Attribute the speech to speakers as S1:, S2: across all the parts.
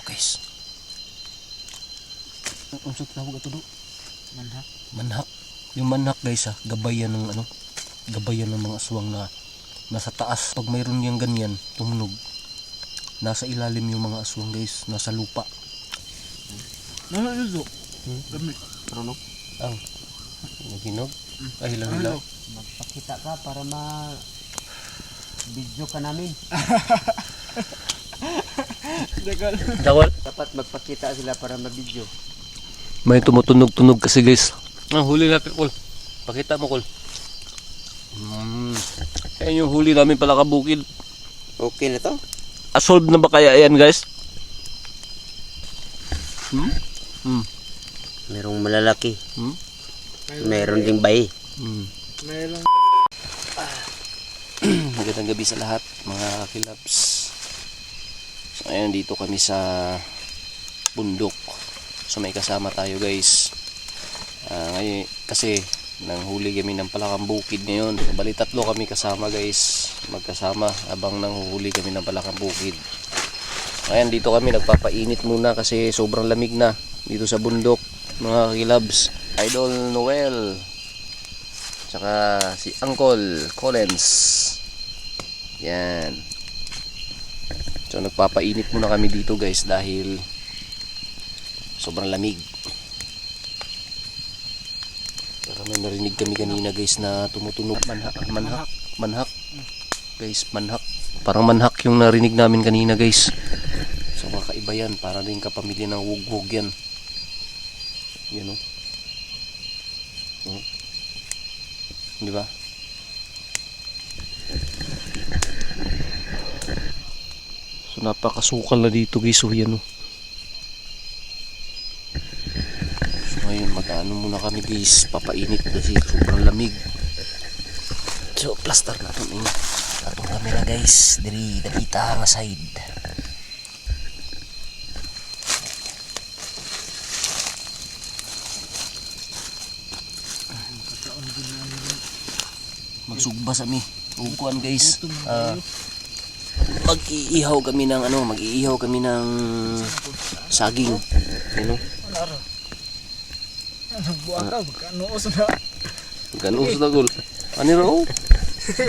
S1: guys. Ang tawag ito do?
S2: Manhak.
S1: Manhak. Yung manhak guys gabayan ng ano, gabayan ng mga aswang na nasa taas. Pag mayroon yung ganyan, tumunog. Nasa ilalim yung mga aswang guys, nasa lupa.
S2: Naluluto. Dami.
S1: Ano? Ang hinog? Ay, hilaw-hilaw.
S3: Magpakita ka para video ka namin.
S1: Dawal.
S3: Dapat magpakita sila para ma-video.
S1: May tumutunog-tunog kasi guys. Ang huli natin, Kol. Pakita mo, Kol. Ayan yung huli namin pala kabukid.
S3: Okay na to?
S1: Solve na ba kaya yan guys?
S3: Merong malalaki.
S1: Hmm?
S3: Meron ding bayi.
S2: Mayroong
S1: Magandang gabi sa lahat mga kilabs. So ayan, dito kami sa bundok. So may kasama tayo guys. Ngayon kasi nanghuli kami ng palakang bukid ngayon. Bali 3 kami kasama guys. Magkasama habang nanghuli kami ng palakang bukid. Ayan, dito kami nagpapainit muna kasi sobrang lamig na dito sa bundok mga kilabs. Idol Noel tsaka si Uncle Collins. Yan. So nagpapainit muna kami dito guys dahil sobrang lamig. Para may narinig kami kanina guys na tumutunog. Manhak guys, manhak. Parang manhak yung narinig namin kanina guys. So kakaiba yan, para rin kapamilya ng wughog yan. Yan o. Di ba? So napakasukal na dito guys. So yan o. So ngayon mag-ano muna kami guys. Papainit kasi sobrang lamig. So plaster na ito eh. Atong camera guys. Diri dapita nga side. Magsugba sa mi. Upuan guys. Mag-iihaw kami ng ano, mag-iihaw kami ng saging. Ano?
S2: nagbuang ka, magkanuos na.
S1: Ganuos na gul. Ani raw?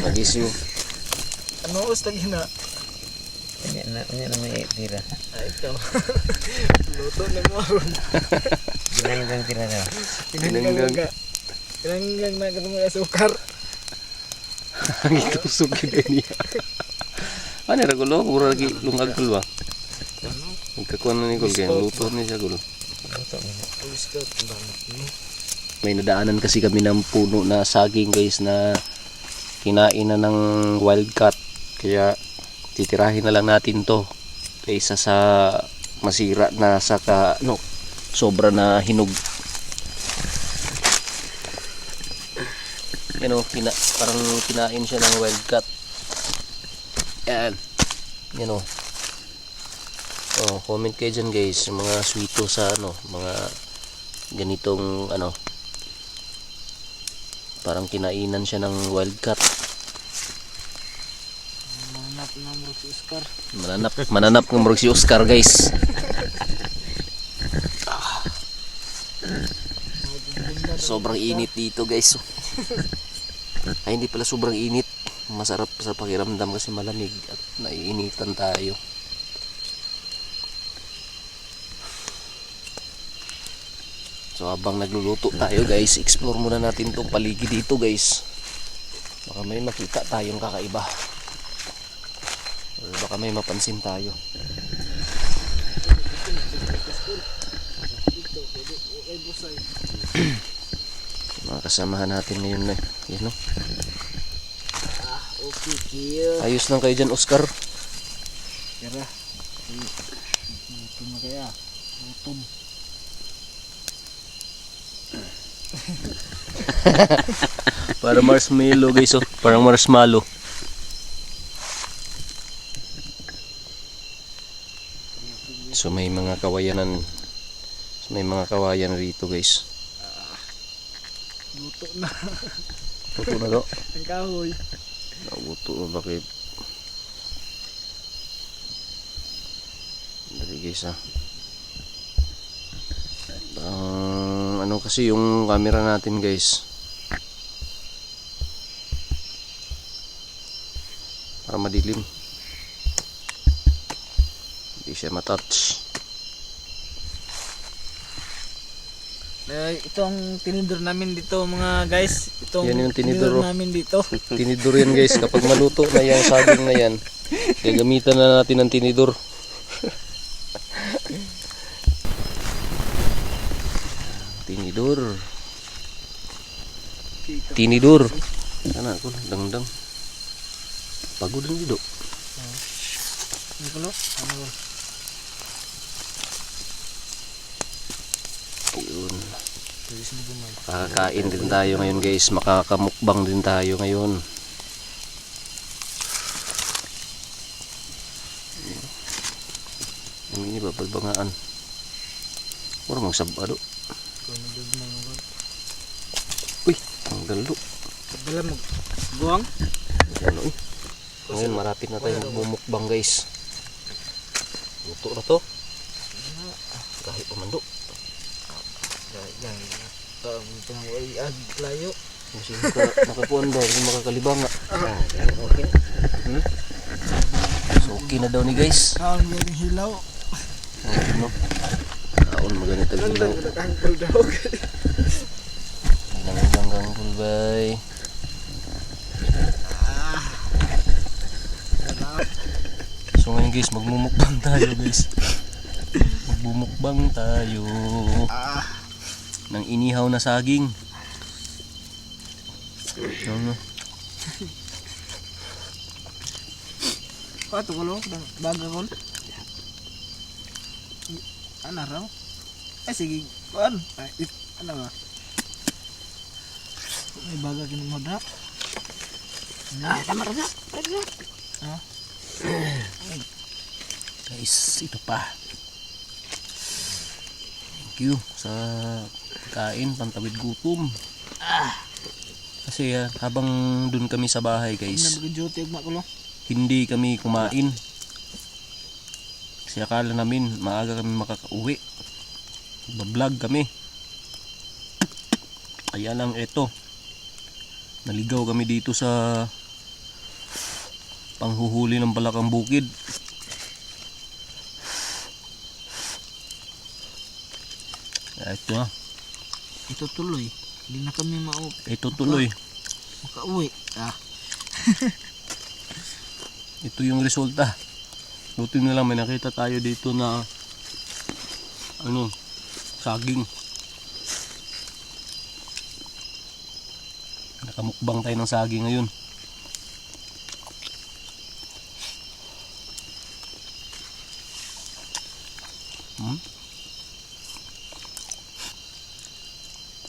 S1: Magisyo.
S2: Kanuos lagi na.
S3: Kanya na may tira.
S2: Ay, ito. Luto na mo aron.
S3: Ginanggang tira na.
S2: Pinanggang na katong may asukar.
S1: Ang itusok yun niya. Ano ra gulo? Mura lagi lungag gul ba? Magkakuan na ni gul kaya luto ni siya gul. May nadaanan kasi kami ng puno na saging guys na kinain na ng wildcat. Kaya titirahin na lang natin to kaysa sa masira na saka no, sobra na hinog. Yan o, parang kinain siya ng wildcat. Yan. Yan o. Oh, comment kayo dyan guys, yung mga sweeto sa ano, mga ganitong ano, parang kinainan siya ng wildcat.
S2: Mananap na mo si Oscar.
S1: Mananap ng murag si Oscar guys. Sobrang init dito guys. Ay hindi pala sobrang init. Masarap sa pakiramdam kasi malamig at naiinitan tayo. So habang nagluluto tayo guys, explore muna natin tong paligid dito guys. Baka may makita tayong kakaiba. Or baka may mapansin tayo. Mga kasamahan natin ngayon na yan o.
S3: Okay, kiyo.
S1: Ayos lang kayo dyan Oscar.
S2: Kira. Luto na kaya. Lutom.
S1: Para marshmallow guys oh. Parang marshmallow. So may mga kawayanan. So, may mga kawayan rito guys.
S2: Luto na.
S1: Luto na to.
S2: Ang kahoy.
S1: Nabuto na bakit? Dari guys ha. Ano kasi yung camera natin guys, para madilim, hindi siya matouch.
S2: Itong tinidor namin dito mga guys. Itong
S1: Yan yung tinidor, oh.
S2: namin dito.
S1: Tinidor yan guys, kapag maluto na yung saging na yan, gagamitan na natin ng tinidor. Tinidor. Tinidor. Sana ako dangdang. Pagod lang dito.
S2: Ano ko lo? Ano?
S1: Ayun. Makakain din tayo ngayon guys, makakamukbang din tayo ngayon. Ini babalbangaan. Orang magsabado. Uy, ang galo.
S2: Dala mo buwang.
S1: Ano eh. Ngayon marapit na tayo magmumukbang guys. Luto na to. Kahit pamando.
S2: Yan. Tawag layo.
S1: Kasi nakakuan ba, hindi makakalibang nga.
S3: Okay.
S1: So okay na daw ni guys.
S2: Kaon mo yung hilaw.
S1: Ano? Kaon maganit ang ilaw.
S2: Nakangkol daw.
S1: Ilang kulbay. So ngayon guys, magmumukbang tayo guys. Magmumukbang tayo ng inihaw na saging. Ano?
S2: Ito ko lo, baga ko. Ano raw? Sige, kuan. Ano nga? May baga kinumod na.
S3: Tama na.
S1: Guys, ito pa. Thank you sa kain, pantawid gutom. Kasi habang dun kami sa bahay guys,
S2: Nabag-duty ugma ko lo.
S1: hindi kami kumain. Kasi akala namin maaga kami makakauwi. Bablog kami. Kaya lang ito, naligaw kami dito sa panghuhuli ng balakang bukid. Ito na.
S2: Ito tuloy. Hindi na kami
S1: Ito tuloy.
S2: makauwi.
S1: Ito yung resulta. Buti na lang may nakita tayo dito na saging. Nakamukbang tayo ng saging ngayon.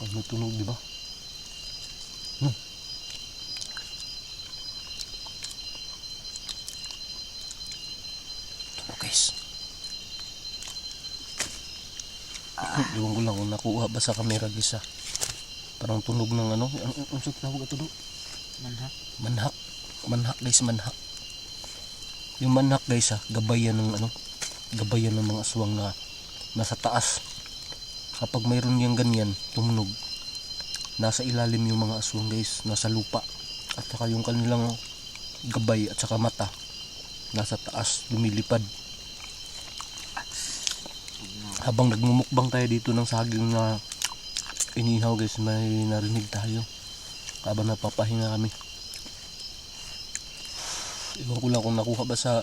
S1: Ano tunog, di ba? Tunog guys. Iwan ko lang kung nakuha ba sa camera guys. Parang tunog ng ano. Ang tawag ito do?
S2: Manhak.
S1: Manhak guys, manhak. Yung manhak guys gabayan ng gabayan ng mga aswang na nasa taas. Kapag mayroon yung ganyan, tumunog, nasa ilalim yung mga aswang guys, nasa lupa. At saka yung kanilang gabay at saka mata, nasa taas, lumilipad. Habang nagmumukbang tayo dito ng saging na inihaw guys, may narinig tayo habang napapahinga kami. Iwan ko lang kung nakuha ba sa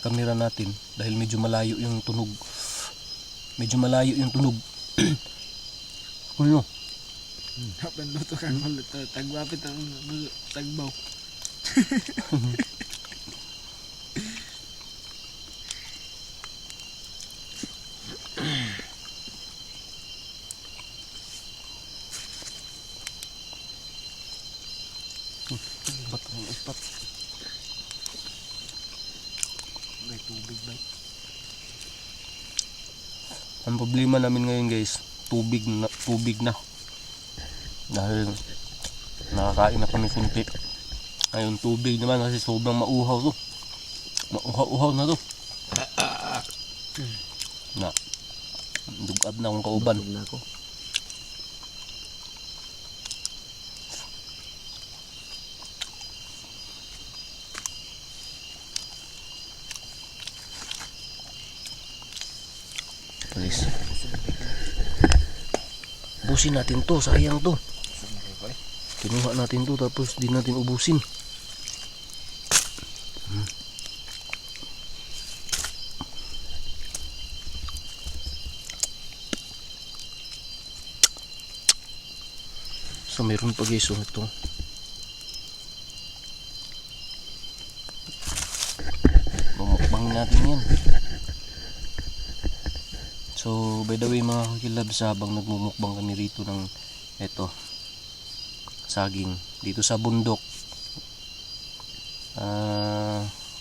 S1: camera natin dahil medyo malayo yung tunog. Ano?
S2: Hapan luto kang luto. Tagwapit ang tagbaw.
S1: Ispat. May tubig ba? Ang problema namin ngayon guys, tubig na. Dahil nakakain na kami kunti. Ngayon tubig naman kasi sobrang mauhaw to. Mauhaw-uhaw na to. Na. Dugab na akong kauban.
S3: Busog na ako.
S1: Please. Ubusin natin to, sayang to. Kinuha natin to tapos di natin ubusin. So meron pa guys, oh, ito. Mumukbang natin yan. So by the way mga kakilabs, habang nagmumukbang kami rito ng ito saging dito sa bundok,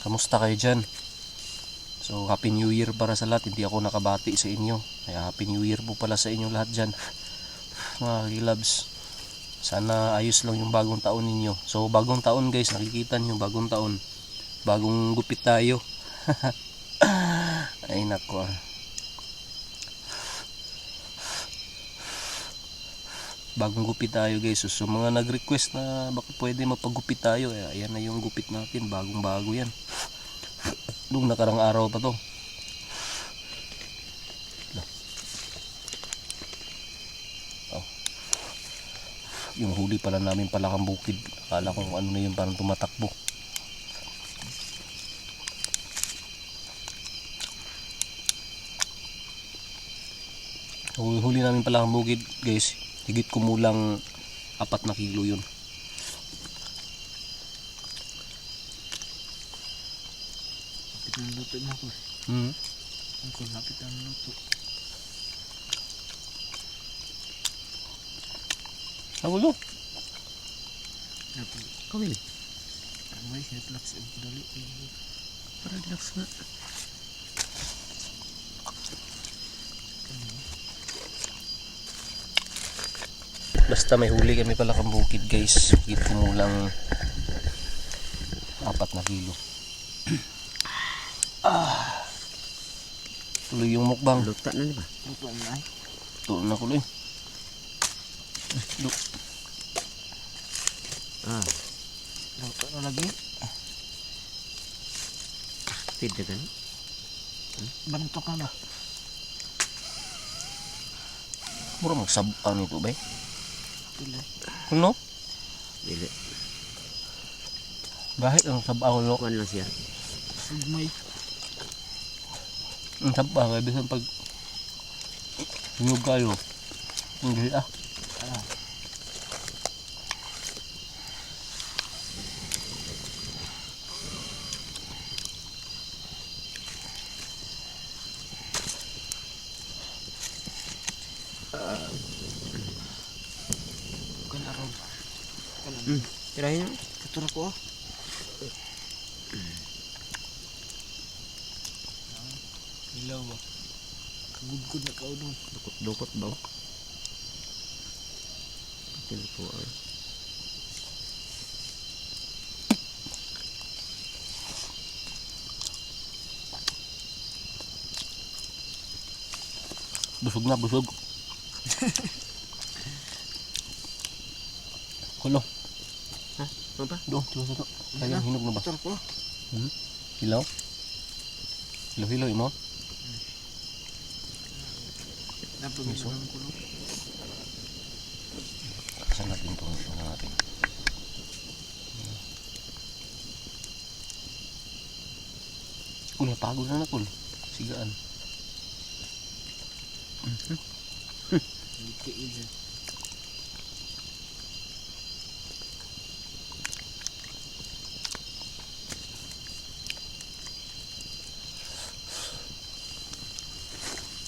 S1: kamusta kayo dyan? So happy new year para sa lahat. Hindi ako nakabati sa inyo, kaya happy new year po pala sa inyo lahat dyan mga kakilabs. Sana ayos lang yung bagong taon ninyo. So bagong taon guys, nakikita nyo bagong taon, bagong gupit tayo. Ay nako, bagong gupit tayo guys. So mga nag-request na baka pwede mapagupit tayo, ayan na yung gupit natin, bagong bago yan. Nung nakarang araw pa to. Yung huli pala namin palakang bukid, akala kong ano na yun, parang tumatakbo. Huli namin palakang bukid guys, higit kumulang 4 na kilo yun.
S2: Lapit na luto na ako. Ako lapit na luto.
S1: Nagulo.
S2: Lapit.
S3: Kawil.
S2: May relax ang dali.
S3: Para relax nga.
S1: Basta may huli kami pala kang bukid guys, higit kumulang 4 na kilo. Tuloy yung mukbang.
S3: Luta na diba?
S2: Luto na ay.
S1: Tuloy na kuloy.
S2: Luto na lagi.
S3: Feed na gan.
S2: Bantok ka na.
S1: Mura magsabang nito ba?
S2: Tuloy.
S1: Ano?
S3: Dili.
S1: Bahit ang sabaw lo.
S3: Kuhan lang siya.
S2: Sugmay.
S1: Ang sabaw kaya bisan pag hinog kayo. Hindi
S2: Bukan araw.
S3: Tirahin nyo.
S2: Katura ko. Ilaw ba? Kagudgod na kao doon.
S3: Dukot ba? Patil po ay.
S1: busog na, busog. Kulo.
S3: Ha? Ano ba?
S1: Doon, tiwas ito. Kaya hinog na ba?
S2: Katura ko.
S1: Hilaw? Hilaw-hilaw mo?
S2: Napagod na ko.
S1: Saan natin ito? Ano natin? Kul, napagod na na kul. Sigaan.
S2: Liti ija.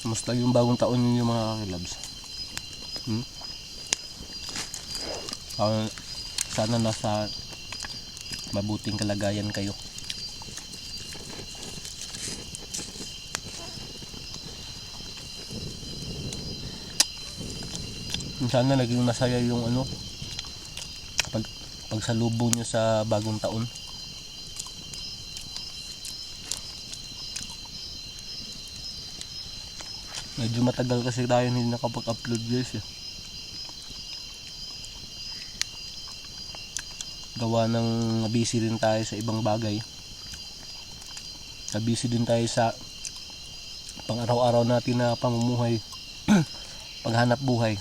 S1: Kamusta yung bagong taon ninyo mga kakilabs? Sana nasa mabuting kalagayan kayo. Sana naging masaya yung pagsalubong nyo sa bagong taon. Medyo matagal kasi tayo hindi nakapag-upload guys eh. Gawa ng busy din tayo sa ibang bagay. Busy din tayo sa pang-araw-araw natin na pamumuhay. Paghanap buhay.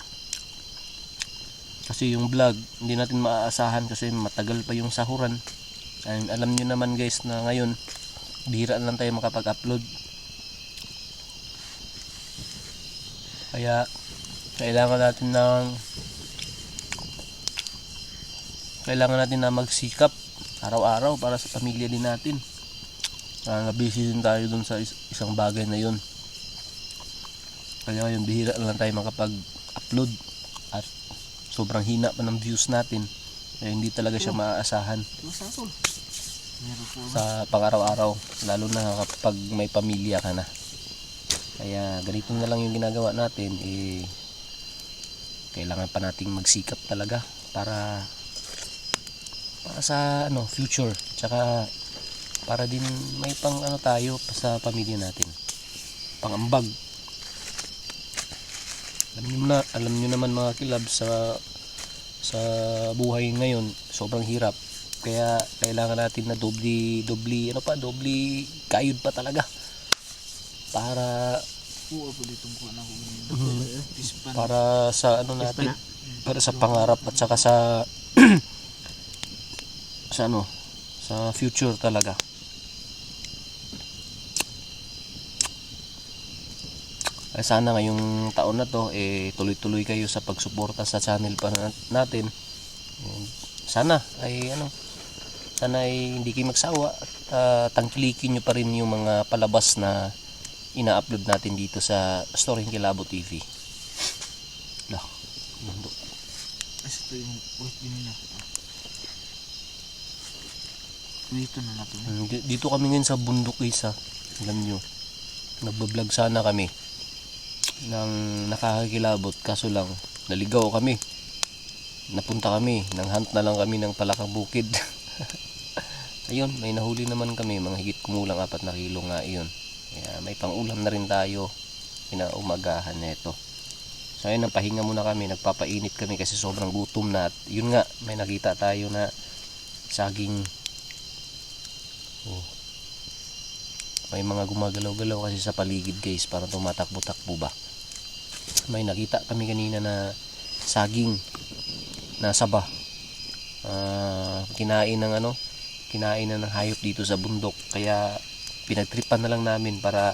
S1: Kasi yung vlog hindi natin maaasahan kasi matagal pa yung sahuran. And alam nyo naman guys na ngayon bihira na lang tayo makapag-upload. Kaya kailangan natin na magsikap araw-araw para sa pamilya din natin. Busy din tayo dun sa isang bagay na yun. Kaya ngayon bihira na lang tayo makapag-upload at sobrang hina pa ng views natin. Kaya hindi talaga siya maaasahan sa pang-araw-araw, lalo na kapag may pamilya ka na. Kaya ganito na lang yung ginagawa natin, kailangan pa nating magsikap talaga para sa future, tsaka para din may pang tayo sa pamilya natin, pangambag. Alam niyo naman mga kilab, sa buhay ngayon sobrang hirap, kaya kailangan natin na dobli kayod pa talaga para para sa natin, para sa pangarap at saka sa sa future talaga. Ay sana ngayong taon na to tuloy-tuloy kayo sa pagsuporta sa channel pa natin. Sana ay hindi kayo magsawa at tangkilikin nyo pa rin yung mga palabas na ina-upload natin dito sa Storying Kilabot TV. Mundo.
S2: Ito yung wait din na. Dito na natin.
S1: Dito kami ngayon sa bundok guys. Alam nyo, nagbablog sana kami ng nakakakilabot, kaso lang naligaw kami. Napunta kami, nang hunt na lang kami ng palakang bukid. Ayun, may nahuli naman kami, mga higit kumulang 4 na kilo nga iyon. Kaya may pang-ulam na rin tayo pinaumagahan nito. So ayun, pahinga muna kami, nagpapainit kami kasi sobrang gutom na. At yun nga, may nakita tayo na saging. May mga gumagalaw-galaw kasi sa paligid guys, parang tumatakbo-takbo ba. May nakita kami kanina na saging na saba. Kinain ng hayop dito sa bundok, kaya pinagtripan na lang namin para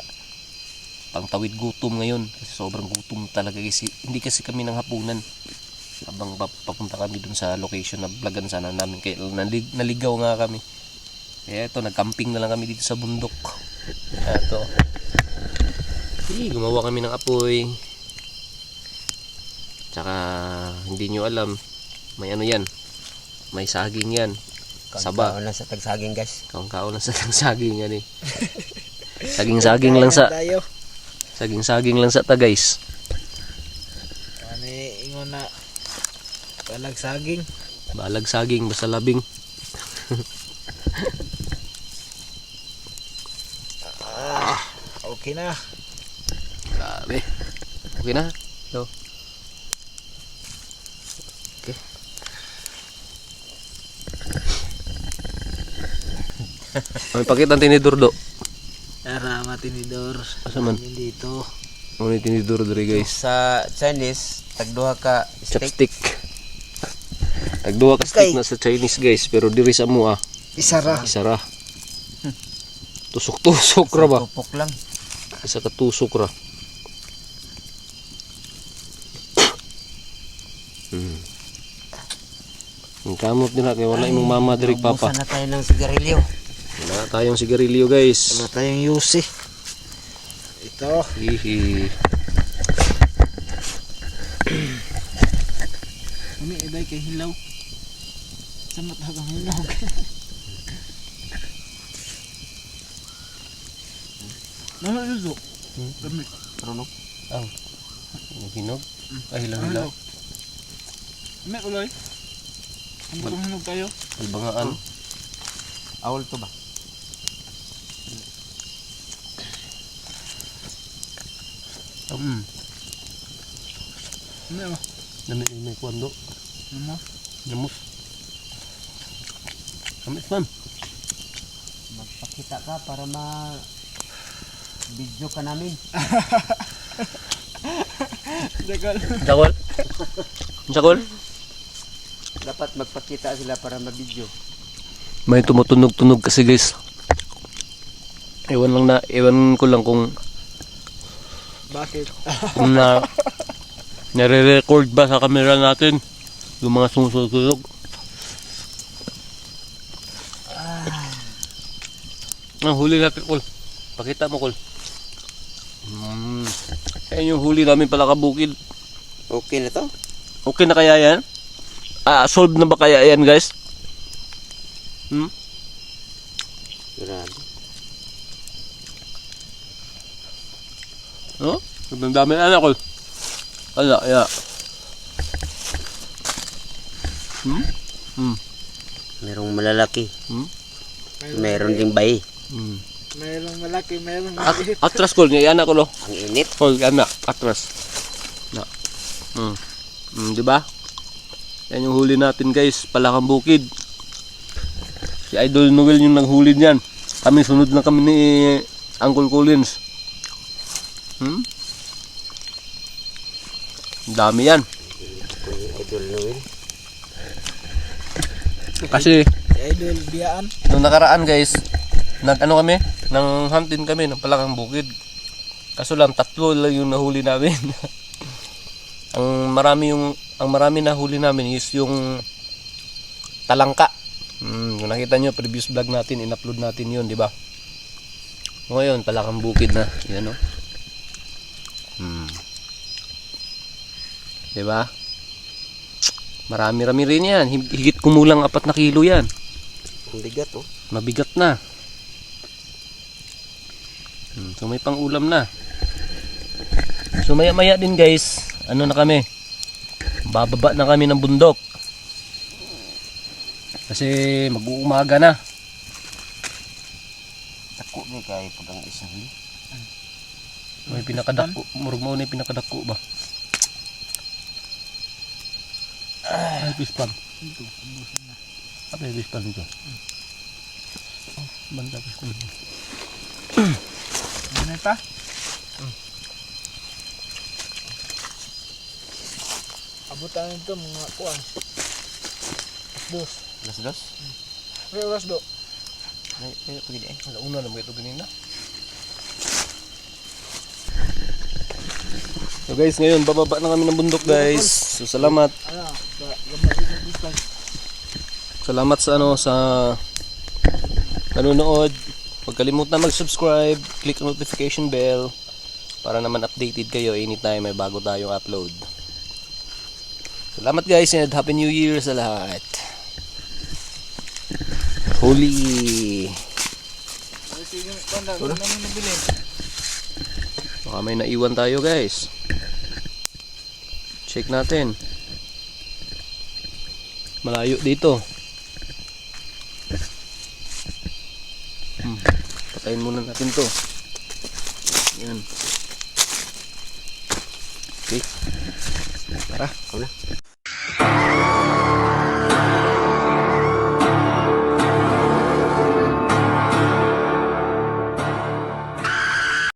S1: pangtawid gutom ngayon kasi sobrang gutom talaga kasi hindi kasi kami ng hapunan habang papunta kami dun sa location na vlogan sana namin, kaya naligaw nga kami. Kaya ito, nagcamping na lang kami dito sa bundok. Ito, gumawa kami ng apoy, tsaka hindi nyo alam, may yan, may saging yan. Saba.
S3: Kaon lang sa tagsaging guys.
S1: Kaon lang sa tagsaging yan eh. Saging lang sa saging lang sa ta guys.
S2: Ano ingon na balag saging.
S1: Balag saging basta labing.
S2: Okay na.
S1: Grabe. Okay na. So. Okay. May pakita ang tinidor do.
S2: Tara, matinidor.
S1: Asa man?
S2: Dito.
S1: Ano yung tinidor diri guys?
S3: Sa Chinese, tagduha ka steak.
S1: Chopstick. Tagduha ka stick na sa Chinese guys, pero diri sa mo
S2: Isara.
S1: isara. Tusok-tusok ra ba?
S3: Tupok lang.
S1: Isa ka tusok ra. Ang kamot nila kay wala imong mama diri papa.
S3: Naubusan na tayo ng sigarilyo.
S1: Wala tayong sigarilyo guys.
S2: Wala tayong yusi. Ito.
S1: Hihi.
S2: Umi, ibay kay hilaw. Samat habang hilaw. Ano ito? Dami.
S1: Ano? Ang hinog? Ay hilaw-hilaw.
S2: Umi, uloy. Ang bagong hinog tayo.
S1: Albangaan.
S3: Awol to ba?
S2: Ano?
S1: Dami may kwando.
S2: Ano?
S1: Namus. Kamis man.
S3: Magpakita ka para video ka namin.
S2: Dagal.
S1: Jakol. Jakol.
S3: Dapat magpakita sila para ma-video.
S1: May tumutunog-tunog kasi guys. Ewan ko lang kung
S2: Bakit?
S1: nare-record ba sa camera natin yung mga sumusunog. Huli natin, Kol. Pakita mo, Kol. Yan yung huli namin pala kabukid.
S3: Okay na to?
S1: Okay na kaya yan? Solve na ba kaya yan, guys?
S3: Grabe.
S1: No? Ang dami na, Kol. Ala, ya.
S3: Merong malalaki.
S2: Mayroon
S3: Meron ding bayi.
S2: Mayroong malaki, mayroong maliit.
S1: Atras, Kol. Ngayon ako, lo.
S3: Ang init.
S1: Kol, yan na. Atras. Na. Diba? Yan yung huli natin, guys. Palakang bukid. Si Idol Noel yung naghuli niyan. Kami sunod na kami ni Uncle Collins. Ang dami yan.
S3: Idol Noel.
S1: Kasi
S2: Idol biyaan.
S1: nung nakaraan, guys, nang huntin kami ng palakang bukid. Kaso lang 3 lang yung nahuli namin. ang marami nahuli namin is yung talangka. Kung nakita nyo previous vlog natin, in-upload natin yun, di ba? Ngayon palakang bukid na, yan o. Di ba? Marami-rami rin yan. Higit kumulang 4 na kilo yan.
S3: Ang bigat oh.
S1: Mabigat na. So may pang ulam na. So maya-maya din guys, ano na kami? Bababa na kami ng bundok. Kasi mag-uumaga na.
S3: Tako ni kay pag ang isang huli.
S1: May pinakadako, murag mo na pinakadako ba? Ay, pispan.
S2: Ito, ubusin na.
S1: Apa yung pispan ito? Banda pispan ito.
S2: Ano pa? Abutan ito mga kuwan. Dos.
S3: Dos?
S2: May oras do.
S3: Ay, pwede eh.
S1: Wala una naman ito ganina. So guys, ngayon bababa na kami ng bundok guys. So salamat.
S2: Ano? Gamay dito discount.
S1: Salamat sa sa nanonood. Huwag kalimutan mag-subscribe, click ang notification bell para naman updated kayo anytime may bago tayong upload. Salamat guys and Happy New Year sa lahat. Holy.
S2: Ay, sige, tanda. Ano namin nabili?
S1: Baka may naiwan tayo guys. Check natin. Malayo dito. Patayin muna natin to. Yan. Okay. Tara.
S3: Ikaw na.